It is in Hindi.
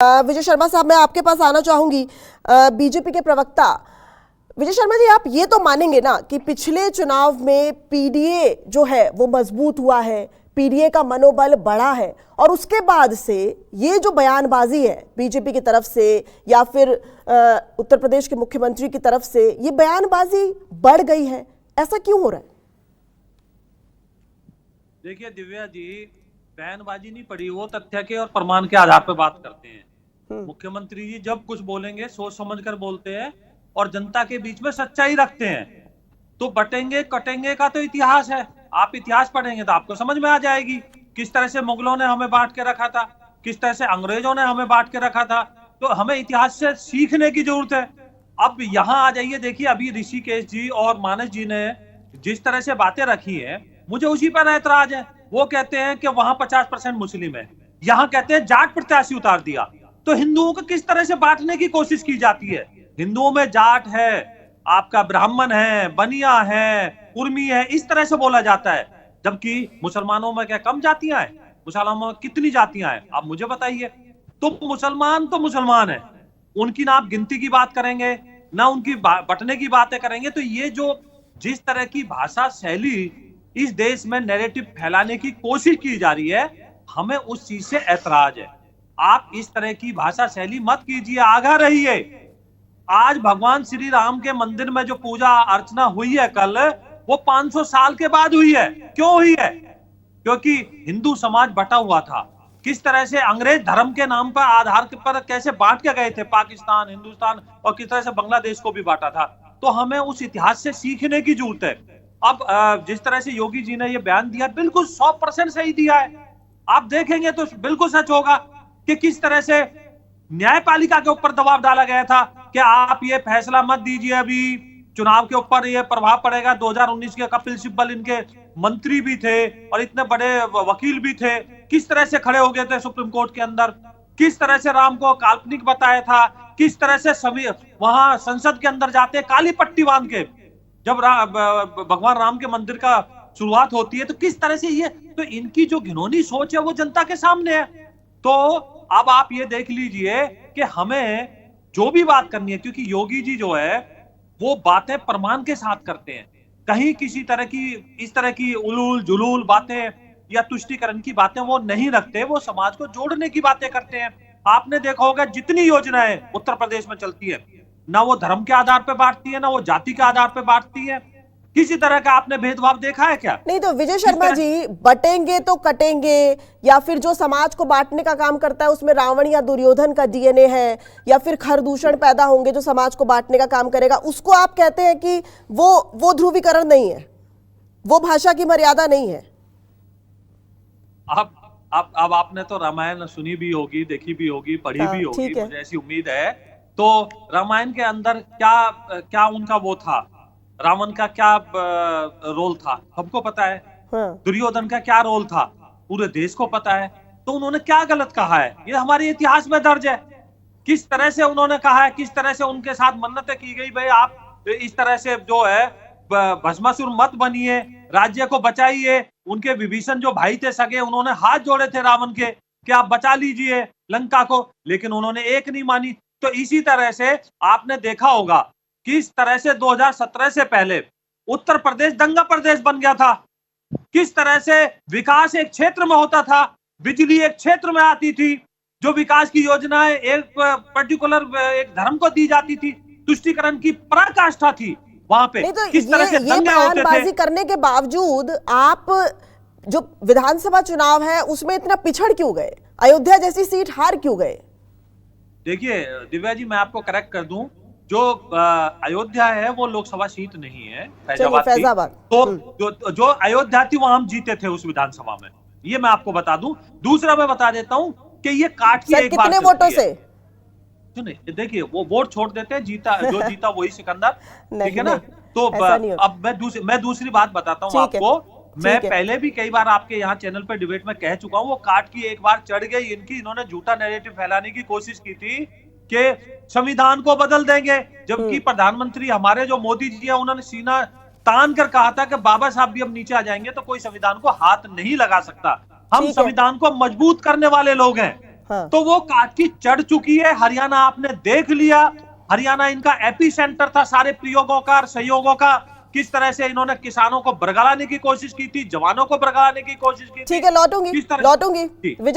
विजय शर्मा साहब, मैं आपके पास आना चाहूंगी। बीजेपी के प्रवक्ता विजय शर्मा जी, आप ये तो मानेंगे ना कि पिछले चुनाव में पीडीए जो है वो मजबूत हुआ है, पीडीए का मनोबल बढ़ा है, और उसके बाद से ये जो बयानबाजी है बीजेपी की तरफ से या फिर उत्तर प्रदेश के मुख्यमंत्री की तरफ से, ये बयानबाजी बढ़ गई है, ऐसा क्यों हो रहा है? देखिए दिव्या जी, बयानबाजी नहीं पड़ी, वो तथ्य के और प्रमाण के आधार पर बात करते हैं। मुख्यमंत्री जी जब कुछ बोलेंगे सोच समझकर बोलते हैं और जनता के बीच में सच्चाई रखते हैं। तो बटेंगे कटेंगे का तो इतिहास है, आप इतिहास पढ़ेंगे तो आपको समझ में आ जाएगी किस तरह से मुगलों ने हमें बांट के रखा था, किस तरह से अंग्रेजों ने हमें बांट के रखा था। तो हमें इतिहास से सीखने की जरूरत है। अब यहाँ आ जाइए, देखिए अभी ऋषिकेश जी और मानस जी ने जिस तरह से बातें रखी है, मुझे उसी पर ऐतराज है। वो कहते हैं कि वहां 50% मुस्लिम है, यहाँ कहते हैं जाट प्रत्याशी उतार दिया। तो हिंदुओं को किस तरह से बांटने की कोशिश की जाती है। हिंदुओं में जाट है, आपका ब्राह्मण है, बनिया है, कुर्मी है, इस तरह से बोला जाता है। जबकि मुसलमानों में क्या कम जातियां हैं? मुसलमानों में कितनी जातियां हैं आप मुझे बताइए। तो मुसलमान है, उनकी ना आप गिनती की बात करेंगे ना उनकी बटने की बातें करेंगे। तो ये जो जिस तरह की भाषा शैली इस देश में नैरेटिव फैलाने की कोशिश की जा रही है, हमें उस चीज से ऐतराज है। आप इस तरह की भाषा शैली मत कीजिए, आगाह रहिए। आज भगवान श्री राम के मंदिर में जो पूजा अर्चना हुई है कल, वो 500 साल के बाद हुई है। क्यों हुई है? क्योंकि हिंदू समाज बटा हुआ था। किस तरह से अंग्रेज धर्म के नाम पर आधार पर कैसे बांट के गए थे पाकिस्तान, हिंदुस्तान, और किस तरह से बांग्लादेश को भी बांटा था। तो हमें उस इतिहास से सीखने की जरूरत है। अब जिस तरह से योगी जी ने ये बयान दिया, बिल्कुल 100% सही दिया है। आप देखेंगे तो बिल्कुल सच होगा कि किस तरह से न्यायपालिका के ऊपर दबाव डाला गया था कि आप ये फैसला मत दीजिए, अभी चुनाव के ऊपर ये प्रभाव पड़ेगा। 2019 के कपिल सिब्बल इनके मंत्री भी थे और इतने बड़े वकील भी थे, किस तरह से खड़े हो गए थे सुप्रीम कोर्ट के अंदर, किस तरह से राम को काल्पनिक बताया था, किस तरह से सभी वहां संसद के अंदर जाते काली पट्टी बांध के, जब भगवान राम के मंदिर का शुरुआत होती है, तो किस तरह से ये, तो इनकी जो घिनौनी सोच है वो जनता के सामने है। तो अब आप ये देख लीजिए कि हमें जो भी बात करनी है, क्योंकि योगी जी जो है वो बातें प्रमाण के साथ करते हैं, कहीं किसी तरह की इस तरह की उलूल जुलूल बातें या तुष्टीकरण की बातें वो नहीं रखते, वो समाज को जोड़ने की बातें करते हैं। आपने देखा होगा जितनी योजनाएं उत्तर प्रदेश में चलती है, ना वो धर्म के आधार पर बांटती है, ना वो जाति के आधार पर बांटती है। किसी तरह का आपने भेदभाव देखा है क्या? नहीं। तो विजय शर्मा जी, बटेंगे तो कटेंगे, या फिर जो समाज को बांटने का काम करता है उसमें रावण या दुर्योधन का डीएनए है, या फिर खरदूषण पैदा होंगे जो समाज को बांटने का काम करेगा, उसको आप कहते हैं कि वो ध्रुवीकरण नहीं है, वो भाषा की मर्यादा नहीं है। अब आपने तो रामायण सुनी भी होगी, देखी भी होगी, पढ़ी भी होगी, मुझे ऐसी उम्मीद है। तो रामायण के अंदर क्या उनका वो था, रावण का क्या रोल था, सबको पता है। दुर्योधन का क्या रोल था, पूरे देश को पता है। तो उन्होंने क्या गलत कहा है, ये हमारे इतिहास में दर्ज है। किस तरह से उन्होंने कहा है, किस तरह से उनके साथ मन्नतें की गई, भाई आप इस तरह से जो है भस्मासुर मत बनिए, राज्य को बचाइए। उनके विभीषण जो भाई थे सगे, उन्होंने हाथ जोड़े थे रावण के कि आप बचा लीजिए लंका को, लेकिन उन्होंने एक नहीं मानी। तो इसी तरह से आपने देखा होगा किस तरह से 2017 से पहले उत्तर प्रदेश दंगा प्रदेश बन गया था। किस तरह से विकास एक क्षेत्र में होता था, बिजली एक क्षेत्र में आती थी, जो विकास की योजनाएं एक पर्टिकुलर एक धर्म को दी जाती थी, तुष्टीकरण की पराकाष्ठा थी वहां पे। तो किस तरह से दंगे होते थे। करने के बावजूद आप जो विधानसभा चुनाव है उसमें इतना पिछड़ क्यों गए? अयोध्या जैसी सीट हार क्यों गए? देखिए दिव्या जी, मैं आपको करेक्ट कर दूं, जो अयोध्या है वो लोकसभा सीट नहीं है, फैजाबाद। तो जो अयोध्या थी वहां हम जीते थे उस विधानसभा में, ये मैं आपको बता दूं। दूसरा मैं बता देता हूं कि ये काट की एक बार कितने वोटों से? देखिए वो वोट छोड़ देते हैं, जीता जो जीता वही सिकंदर, ठीक है ना। तो अब मैं दूसरी बात बताता हूँ आपको। मैं पहले भी कई बार आपके यहाँ चैनल पर डिबेट में कह चुका हूँ, वो काट की एक बार चढ़ गई इनकी। इन्होंने झूठा नैरेटिव फैलाने की कोशिश की थी कि संविधान को बदल देंगे, जबकि प्रधानमंत्री हमारे जो मोदी जी है उन्होंने सीना तान कर कहा था कि बाबा साहब भी अब नीचे आ जाएंगे तो कोई संविधान को हाथ नहीं लगा सकता। हम संविधान को मजबूत करने वाले लोग हैं, हाँ। तो वो काटकी चढ़ चुकी है। हरियाणा आपने देख लिया, हरियाणा इनका एपी सेंटर था सारे प्रयोगों का और सहयोगों का। किस तरह से इन्होंने किसानों को बरगलाने की कोशिश की थी, जवानों को बरगलाने की कोशिश की थी। ठीक है, लौटूंगी किस तरह लौटूंगी जी। विजय